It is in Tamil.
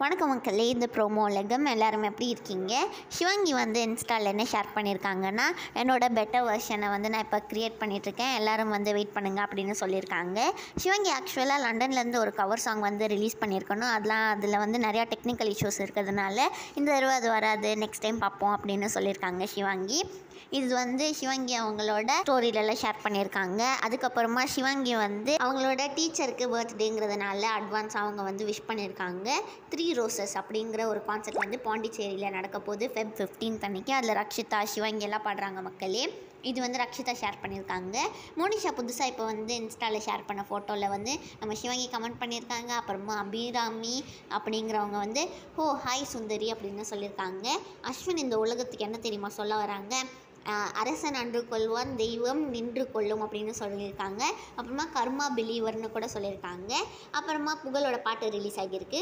வணக்கம் மக்களே, இந்த ப்ரோமோ உலகம் எல்லாரும் எப்படி இருக்கீங்க? சிவங்கி வந்து இன்ஸ்டாவில் என்ன ஷேர் பண்ணியிருக்காங்கன்னா, என்னோட பெட்டர் வெர்ஷனை வந்து நான் இப்போ க்ரியேட் பண்ணிகிட்ருக்கேன், எல்லோரும் வந்து வெயிட் பண்ணுங்கள் அப்படின்னு சொல்லியிருக்காங்க. சிவங்கி ஆக்சுவலாக லண்டன்லேருந்து ஒரு கவர் சாங் வந்து ரிலீஸ் பண்ணியிருக்கணும். அதில் வந்து நிறையா டெக்னிக்கல் இஷ்யூஸ் இருக்கிறதுனால இந்த தடவை அது வராது, நெக்ஸ்ட் டைம் பார்ப்போம் அப்படின்னு சொல்லியிருக்காங்க சிவங்கி. இது வந்து சிவங்கி அவங்களோட ஸ்டோரியிலலாம் ஷேர் பண்ணியிருக்காங்க. அதுக்கப்புறமா சிவங்கி வந்து அவங்களோட டீச்சருக்கு பர்த்டேங்கிறதுனால அட்வான்ஸ் அவங்க வந்து விஷ் பண்ணியிருக்காங்க. 3 ரோசஸ் அப்படிங்கிற ஒரு கான்செப்ட் வந்து பாண்டிச்சேரியில் நடக்க போகுது Feb 15 அன்றைக்கி. அதில் ரக்ஷிதா சிவங்கி எல்லாம் பாடுறாங்க மக்களே. இது வந்து ரக்ஷிதா ஷேர் பண்ணியிருக்காங்க. மோனிஷா புதுசாக இப்போ வந்து இன்ஸ்டாவில் ஷேர் பண்ண ஃபோட்டோவில் வந்து நம்ம சிவங்கி கமெண்ட் பண்ணியிருக்காங்க. அப்புறமா அபிராமி அப்படிங்கிறவங்க வந்து ஹாய் சுந்தரி அப்படின்னு சொல்லியிருக்காங்க. அஸ்வின் இந்த உலகத்துக்கு என்ன தெரியுமா சொல்ல வராங்க, அரசன் அன்று கொள்வான், தெய்வம் நின்று கொள்ளும் அப்படின்னு சொல்லியிருக்காங்க. அப்புறமா கர்மா பிலீவர்னு கூட சொல்லியிருக்காங்க. அப்புறமா புகழோட பாட்டு ரிலீஸ் ஆகியிருக்கு.